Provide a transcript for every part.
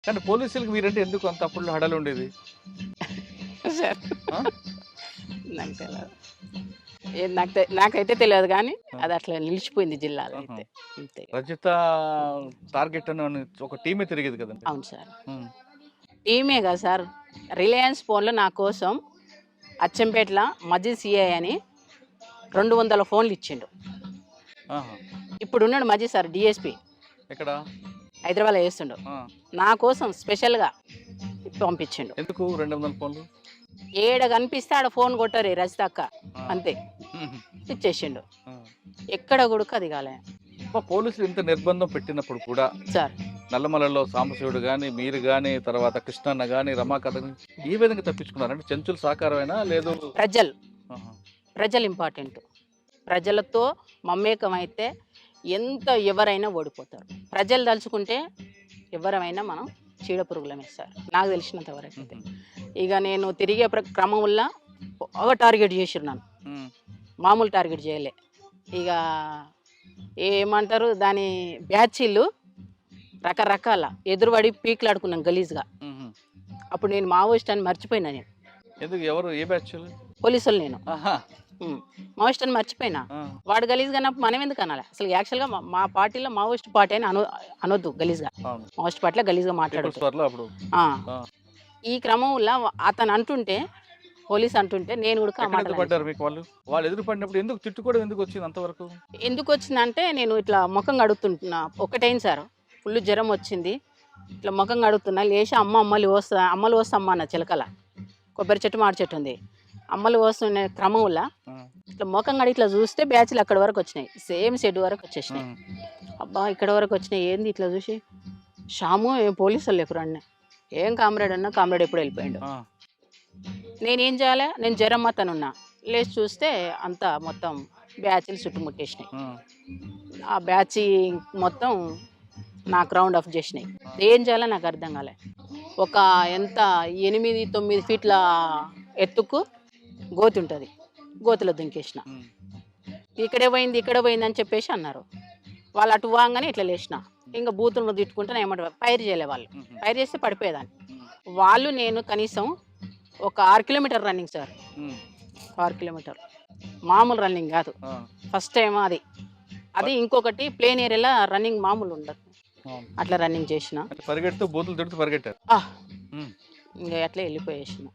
కానీ పోలీసులకి మీరంటే ఎందుకు అంత అప్పుడు హడలు ఉండేది? సార్ ఆ? నాకు తెలియదు. నాకైతే తెలియదు కానీ ఆ. అది అట్లా నిలిచిపోయింది జిల్లాలో ఆహా. అయితే. అంతే. రజిత టార్గెట్ అని ఒక టీమే తిరిగేది కదండి. అవును సార్. ఉమ్. టీమే కదా సార్. రిలయన్స్ ఫోన్లో నా కోసం అచ్చంపేటలో మజీద్ సిఐ అని 200 ఫోన్లు ఇచ్చిండు. ఆహా. ఇప్పుడు ఉన్నాడు మజీద్ సార్ డిఎస్పి ఎక్కడ? హైదరాబాద్లో చేస్తుండు. ఆ. నా కోసం స్పెషల్గా పంపించిండు. ఎందుకు 200 ఫోన్లు? ఏడ కనిపిస్తే ఆడ ఫోన్ కొట్టరు రజిత అక్క, ఆ. అంతే ఉహు. ఇచ్చేసిండు. ఆ. ఎక్కడ కొడుకు అది కాలే అబ్బా, పోలీసులు ఇంత నిర్బంధం పెట్టినప్పుడు కూడా సార్. నల్లమలలో సాంబశివుడు కానీ మీరు కానీ తర్వాత కృష్ణన్న కానీ రమాకథ గాని ఈ విధంగా తప్పించుకున్నారంటే చెంచుల సహకారమైనా లేదు? ఆహా. ప్రజలు ఇంపార్టెంట్. ప్రజలతో మమేకం అయితే ఎవరైనా ఓడిపోతారు. ప్రజలు తలుచుకుంటే ఎవరైనా మనం చీడపురుగులమే సార్, నాకు తెలిసినంత వరకు అయితే. ఉహు. ఇక నేను తిరిగే క్రమంలో బాగా టార్గెట్ చేసినాను, ఉమ్. మామూలు టార్గెట్ చేయలే. ఇక ఏమంటారు దాని బ్యాచీలు రకరకాల ఎదురుపడి పీకులాడుకున్నాను గలీజ్గా. ఉహు. అప్పుడు నేను మావోయిస్ట్ అని మర్చిపోయినా. నేను ఎందుకు? ఎవరు? ఏ బ్యాచ్? పోలీసులు నేను ఆహా. మావోయిస్ట్ అని మర్చిపోయినా. ఆ. వాడు గలీజ్గా అన్నప్పుడు మనం ఎందుకు అనాలి? అసలు యాక్చువల్గా మా పార్టీలో మావోయిస్ట్ పార్టీ అని అనొద్దు గలీజ్గా. అవును. మావోయిస్ట్ పార్టీలో గలీజ్గా పీపుల్స్ మాట్లాడదు. వార్లో అప్పుడు ఈ క్రమంలో అతను అంటుంటే, పోలీస్ అంటుంటే నేను కూడా ఆ ఎక్కడ మాటలు పడ్డారు మీకు వాళ్ళు? వాళ్ళు ఎదురు పడినప్పుడు ఎందుకు తిట్టుకోవడం ఎందుకు వచ్చింది అంతవరకు? ఎందుకు వచ్చిందంటే, నేను ఇట్లా ముఖం కడుగుతుంటున్నా. ఒకటైంది సార్, ఫుల్ జ్వరం వచ్చింది. ఇట్లా ముఖం కడుగుతున్నా, లేచి అమ్మలు వస్తా అమ్మ అన్న చిలకల. కొబ్బరి చెట్టు మాడి చెట్టు ఉంది. అమ్మలు వస్తున్న క్రమంలో ఆ. ఇట్లా ముఖం కడిగి ఇట్లా చూస్తే బ్యాచ్లు అక్కడి వరకు వచ్చినాయి, సేమ్ షెడ్ వరకు వచ్చేసినాయి. అబ్బా ఇక్కడ వరకు వచ్చినాయి ఏంది ఇట్లా చూసి, షాము ఏం పోలీసులు లేకురా అన్న. ఏం కామ్రేడ్ అన్నా, కామ్రేడ్ ఎప్పుడు వెళ్ళిపోయాడు. ఆ. నేనేం చేయాలి? నేను జ్వరం అతనున్నా. లేచి చూస్తే అంతా మొత్తం బ్యాచ్లు చుట్టుముట్టేసినాయి. ఆ. ఆ బ్యాచ్ మొత్తం నాకు రౌండ్ ఆఫ్ చేసినాయి. ఏం చేయాలో నాకు అర్థం కాలే. ఒక ఎంత 8-9 ఫీట్ల ఎత్తుకు గోతి ఉంటుంది, గోతిలో దుంకేసిన. ఉమ్. ఇక్కడ పోయింది అని చెప్పేసి అన్నారు. వాళ్ళు అటు వాగానే ఇట్లా లేచిన. ఇంకా బూతులను తిట్టుకుంటే ఏమంటారు, ఫైర్ చేయలే వాళ్ళు. ఉహు. ఫైర్ చేస్తే పడిపోయేదాన్ని. ఉమ్. వాళ్ళు నేను కనీసం ఒక 6 కిలోమీటర్ రన్నింగ్ సార్. ఉమ్. 6 కిలోమీటర్ మామూలు రన్నింగ్ కాదు. ఆ. ఫస్ట్ టైం అది ఇంకొకటి ప్లేన్ ఏరియాలో రన్నింగ్ మామూలు ఉండదు. అవును. అట్లా రన్నింగ్ చేసిన. అంటే పరిగెడుతూ బూతులు తిడుతూ పరిగెట్టారు. ఉమ్. ఇంకా అట్లా వెళ్ళిపోయేసిన.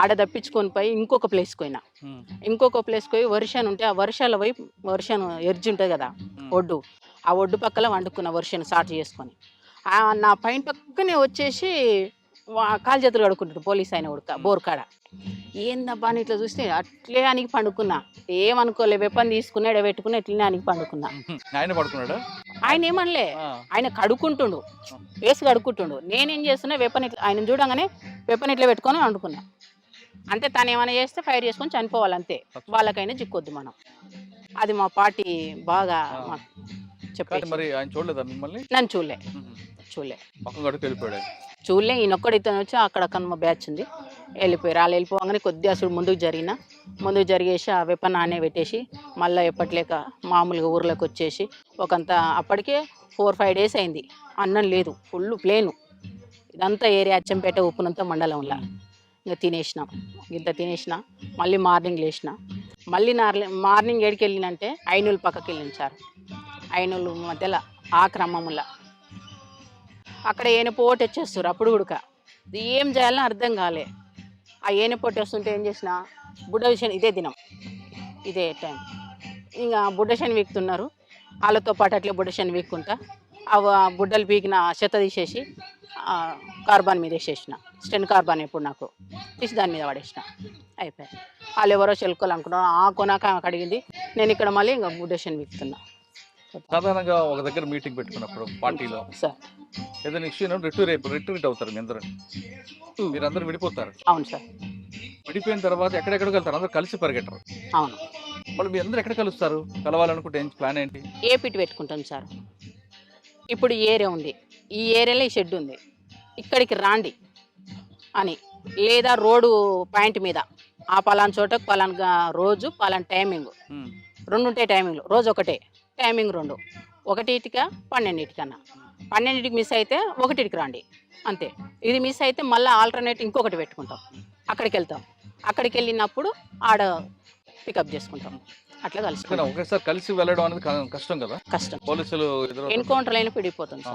ఆడ తప్పించుకొని పోయి ఇంకొక ప్లేస్కి పోయినా. ఉమ్. ఇంకొక ప్లేస్కి పోయి వర్షాన్ని ఉంటే, ఆ వర్షాల వైపు వర్షాన్ని ఎర్జి ఉంటుంది కదా ఒడ్డు, ఆ ఒడ్డు పక్కల వండుకున్న వర్షాన్ని స్టార్ట్ చేసుకొని నా పైన పక్కనే వచ్చేసి కాలు చేతులు కడుక్కుంటాడు పోలీస్ ఆయన ఉడక బోర్కాడ. ఏందబ్బా అని ఇట్లా చూస్తే అట్లే అనికి పండుకున్నా. ఏమనుకోలే, వెపన్ తీసుకుని ఎడబెట్టుకుని ఎట్లనే అనికి పండుకున్నా. ఉహు. ఆయన పడుకున్నాడా? ఆయన ఏమనలే, ఆ. ఆయన కడుక్కుంటుండు, వేసి కడుక్కుంటుండు. నేనేం చేస్తున్నా, వెపన్ ఇట్లా ఆయన చూడంగానే వెపన్ ఇట్లా పెట్టుకొని వండుకున్నా. అంటే తను ఏమైనా చేస్తే ఫైర్ చేసుకొని చనిపోవాలంతే, వాళ్ళకైనా చిక్కొద్దు మనం. అది మా పార్టీ బాగా కానీ చెప్పేసి. మరి ఆయన చూడలేదా మిమ్మల్ని? నన్ను చూడలే. పక్కన గడుపు వెళ్ళిపోయాడు ఆయన. చూడలే. ఈయనొక్కడు ఇతను వచ్చి అక్కడ మా బ్యాచ్ ఉంది, వెళ్ళిపోయారు. వాళ్ళు వెళ్ళిపోగానే కొద్దిగా అసలు ముందుకు జరిగేసి ఆ వెపన్ ఆనే పెట్టేసి మళ్ళీ ఎప్పట్లేక మామూలుగా ఊర్లోకి వచ్చేసి ఒకంత అప్పటికే 4-5 days అయింది. అన్నం లేదు, ఫుల్ ప్లేను. ఇదంతా ఏరియా అచ్చంపేట ఉప్పునంత మండలంలో. ఇంకా తినేసిన మళ్ళీ మార్నింగ్ లేచిన. మళ్ళీ మార్నింగ్ ఏడికి వెళ్ళినంటే ఐనూలు పక్కకి వెళ్ళిన సార్. ఐనూలు మధ్యలో ఆ క్రమంలో అక్కడ ఏనపోటు వచ్చేస్తారు. అప్పుడు కూడా ఏం చేయాలని అర్థం కాలే. ఆ ఏనపోటు వస్తుంటే ఏం చేసిన, బుడ్డ విషయం ఇదే టైం ఇంకా బుడ్డశని వీక్తున్నారు. వాళ్ళతో పాటు అట్లే బుడ్డశని వీక్కుంటా ఆ బుడ్డలు పీకిన చెత్త తీసేసి కార్బాన్ మీద వేసేసిన. స్టెన్ కార్బాన్ ఎప్పుడు నాకు తీసి దాని మీద పడేసిన. అయిపోయాయి. వాళ్ళు ఎవరో చెలుకోలు అనుకున్నారు. ఆ కొనాక అడిగింది. నేను ఇక్కడ మళ్ళీ ఇంకా బుడ్డశని వీక్తున్నా. సాధారణంగా ఒక దగ్గర మీటింగ్ పెట్టుకున్నప్పుడు పార్టీలో సార్ ఏదైనా ఇష్యూ రిట్రీట్ అవుతారు మీ అందరూ. మీరందరూ విడిపోతారు. అవును సార్. విడిపోయిన తర్వాత ఎక్కడెక్కడికి వెళ్తారు? అందరూ కలిసి పరిగెట్టరు. అవును. వాళ్ళు మీ అందరూ ఎక్కడ కలుస్తారు? కలవాలనుకుంటే ప్లాన్ ఏంటి? ఏ పిట్ పెట్టుకుంటాం సార్. ఇప్పుడు ఈ ఏరియా ఉంది, ఈ ఏరియాలో ఈ షెడ్ ఉంది, ఇక్కడికి రాండి అని. లేదా రోడ్డు పాయింట్ మీద ఆ పలానా చోటకు పలానా రోజు పలానా టైమింగ్ 2 ఉంటాయి. టైమింగ్లు రోజు ఒకటే టైమింగ్ 2, 1 12 12కి మిస్ అయితే 1కి రండి. అంతే. ఇది మిస్ అయితే మళ్ళీ ఆల్టర్నేట్ ఇంకొకటి పెట్టుకుంటాం, అక్కడికి వెళ్తాం, అక్కడికి వెళ్ళినప్పుడు ఆడ పికప్ చేసుకుంటాం, అట్లా కానీ కలుసుకుంటాం. ఒకేసారి కలిసి వెళ్ళడం అనేది కష్టం కదా, కష్టం, పోలీసులు ఎదురు ఎన్కౌంటర్ అయినా పిడిపోతుంది సార్.